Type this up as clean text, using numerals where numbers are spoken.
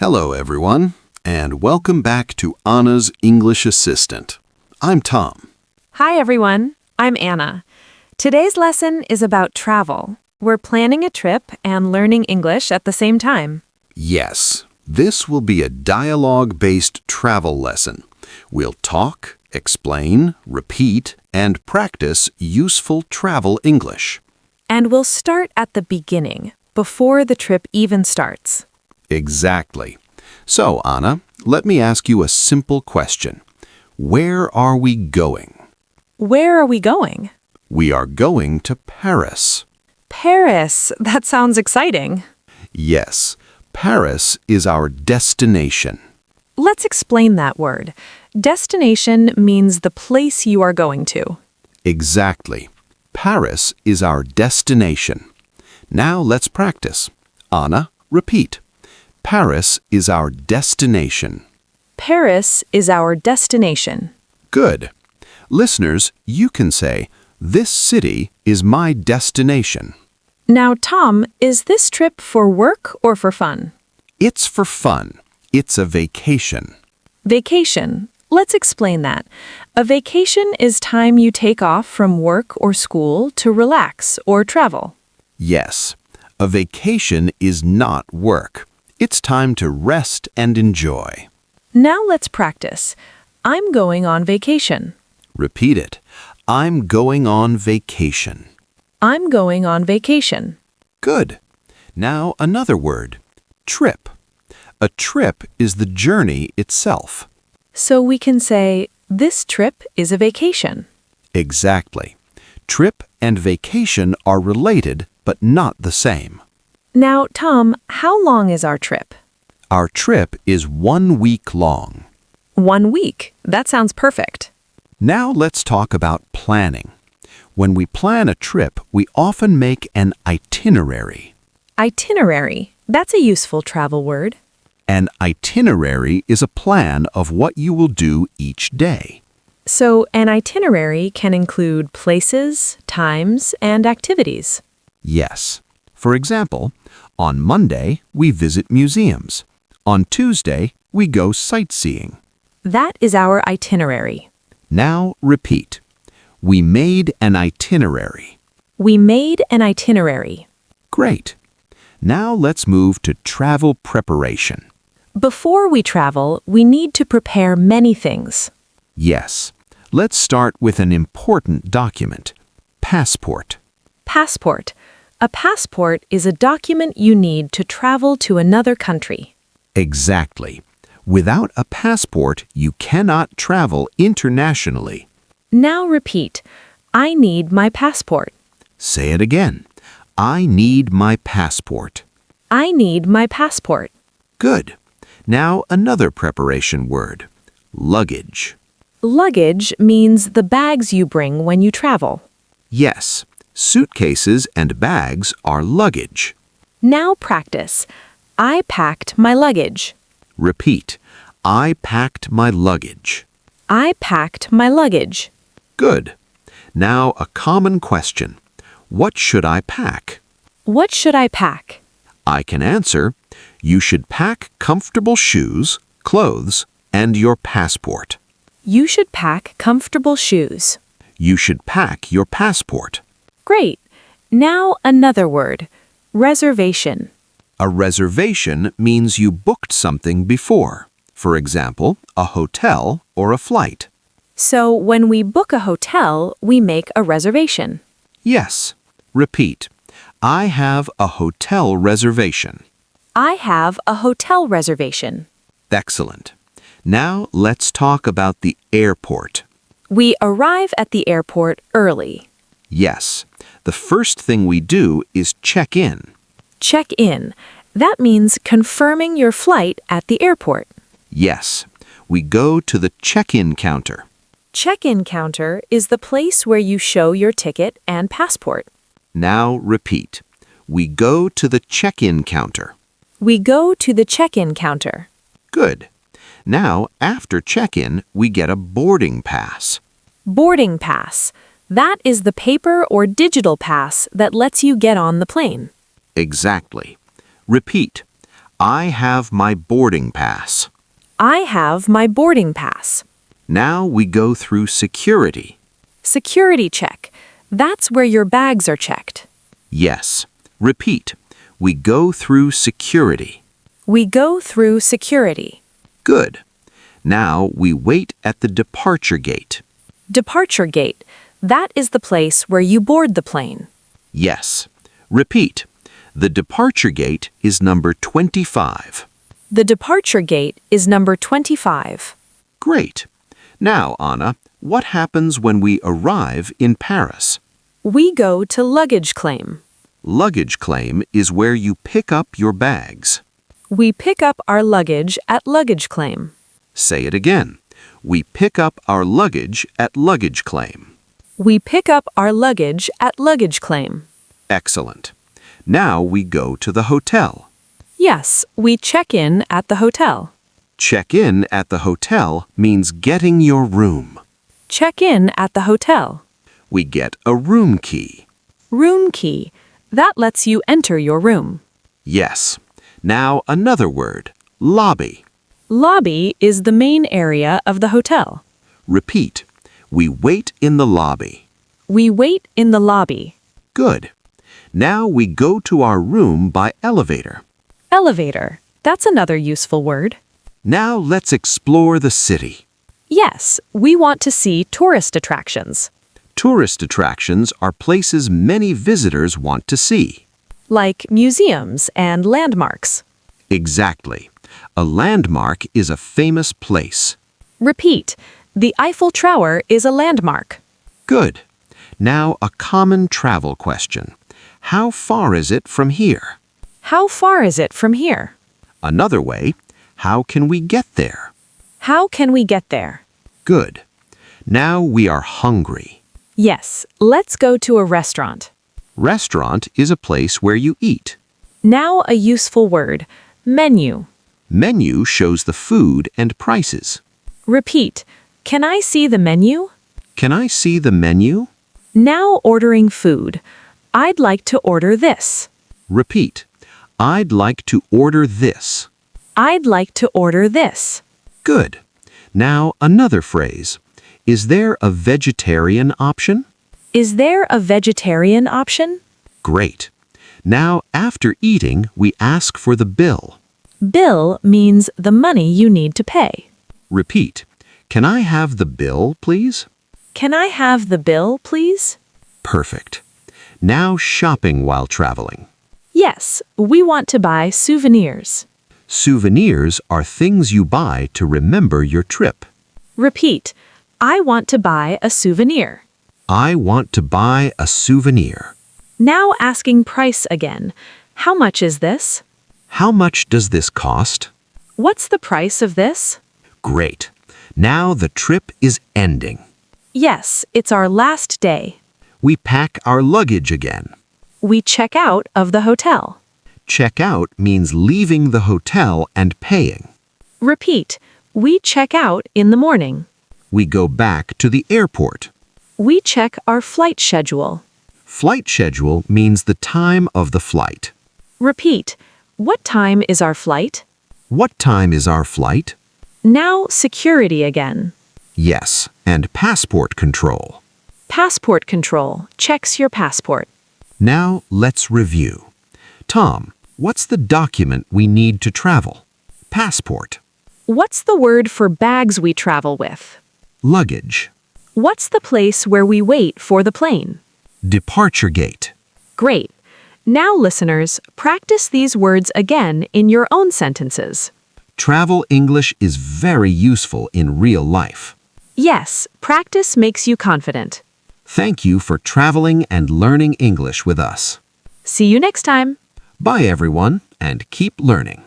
Hello, everyone, and welcome back to Aana's English Assistant. I'm Tom. Hi, everyone. I'm Aana. Today's lesson is about travel. We're planning a trip and learning English at the same time. Yes, this will be a dialogue-based travel lesson. We'll talk, explain, repeat, and practice useful travel English. And we'll start at the beginning, before the trip even starts. Exactly. So, Aana, let me ask you a simple question. Where are we going? Where are we going? We are going to Paris. Paris. That sounds exciting. Yes, Paris is our destination. Let's explain that word. Destination means the place you are going to. Exactly. Paris is our destination. Now let's practice. Aana, repeat. Paris is our destination. Paris is our destination. Good. Listeners, you can say, "This city is my destination." Now, Tom, is this trip for work or for fun? It's for fun. It's a vacation. Vacation. Let's explain that. A vacation is time you take off from work or school to relax or travel. Yes, a vacation is not work. It's time to rest and enjoy. Now let's practice. I'm going on vacation. Repeat it. I'm going on vacation. I'm going on vacation. Good. Now another word. Trip. A trip is the journey itself. So we can say, this trip is a vacation. Exactly. Trip and vacation are related, but not the same. Now, Tom, how long is our trip? Our trip is 1 week long. 1 week. That sounds perfect. Now let's talk about planning. When we plan a trip, we often make an itinerary. Itinerary. That's a useful travel word. An itinerary is a plan of what you will do each day. So an itinerary can include places, times, and activities. Yes. For example, on Monday, we visit museums. On Tuesday, we go sightseeing. That is our itinerary. Now repeat. We made an itinerary. We made an itinerary. Great. Now let's move to travel preparation. Before we travel, we need to prepare many things. Yes. Let's start with an important document. Passport. Passport. A passport is a document you need to travel to another country. Exactly. Without a passport, you cannot travel internationally. Now repeat. I need my passport. Say it again. I need my passport. I need my passport. Good. Now another preparation word. Luggage. Luggage means the bags you bring when you travel. Yes, suitcases and bags are luggage. Now practice. I packed my luggage. Repeat. I packed my luggage. I packed my luggage. Good. Now a common question. What should I pack? What should I pack? I can answer. You should pack comfortable shoes, clothes, and your passport. You should pack comfortable shoes. You should pack your passport. Great. Now another word. Reservation. A reservation means you booked something before. For example, a hotel or a flight. So when we book a hotel, we make a reservation. Yes. Repeat. I have a hotel reservation. I have a hotel reservation. Excellent. Now let's talk about the airport. We arrive at the airport early. Yes. The first thing we do is check in. Check in. That means confirming your flight at the airport. Yes. We go to the check-in counter. Check-in counter is the place where you show your ticket and passport. Now repeat. We go to the check-in counter. We go to the check-in counter. Good. Now, after check-in, we get a boarding pass. Boarding pass. That is the paper or digital pass that lets you get on the plane. Exactly. Repeat. I have my boarding pass. I have my boarding pass. Now we go through security. Security check. That's where your bags are checked. Yes. Repeat. We go through security. We go through security. Good. Now we wait at the departure gate. Departure gate. That is the place where you board the plane. Yes. Repeat. The departure gate is number 25. The departure gate is number 25. Great. Now, Aana, what happens when we arrive in Paris? We go to luggage claim. Luggage claim is where you pick up your bags. We pick up our luggage at luggage claim. Say it again. We pick up our luggage at luggage claim. We pick up our luggage at luggage claim. Excellent. Now we go to the hotel. Yes, we check in at the hotel. Check in at the hotel means getting your room. Check in at the hotel. We get a room key. Room key. That lets you enter your room. Yes. Now another word. Lobby. Lobby is the main area of the hotel. Repeat. We wait in the lobby. We wait in the lobby. Good. Now we go to our room by elevator. Elevator. That's another useful word. Now let's explore the city. Yes, we want to see tourist attractions. Tourist attractions are places many visitors want to see. Like museums and landmarks. Exactly. A landmark is a famous place. Repeat. The Eiffel Tower is a landmark. Good. Now a common travel question. How far is it from here? How far is it from here? Another way, how can we get there? How can we get there? Good. Now we are hungry. Yes, let's go to a restaurant. Restaurant is a place where you eat. Now a useful word. Menu. Menu shows the food and prices. Repeat. Can I see the menu? Can I see the menu? Now ordering food. I'd like to order this. Repeat. I'd like to order this. I'd like to order this. Good. Now another phrase. Is there a vegetarian option? Is there a vegetarian option? Great. Now after eating, we ask for the bill. Bill means the money you need to pay. Repeat. Can I have the bill, please? Can I have the bill, please? Perfect. Now shopping while traveling. Yes, we want to buy souvenirs. Souvenirs are things you buy to remember your trip. Repeat. I want to buy a souvenir. I want to buy a souvenir. Now asking price again. How much is this? How much does this cost? What's the price of this? Great. Now the trip is ending. Yes, it's our last day. We pack our luggage again. We check out of the hotel. Check out means leaving the hotel and paying. Repeat. We check out in the morning. We go back to the airport. We check our flight schedule. Flight schedule means the time of the flight. Repeat. What time is our flight? What time is our flight? Now security again. Yes, and passport control. Passport control checks your passport. Now let's review. Tom, what's the document we need to travel? Passport. What's the word for bags we travel with? Luggage. What's the place where we wait for the plane? Departure gate. Great. Now, listeners, practice these words again in your own sentences. Travel English is very useful in real life. Yes, practice makes you confident. Thank you for traveling and learning English with us. See you next time. Bye everyone, and keep learning.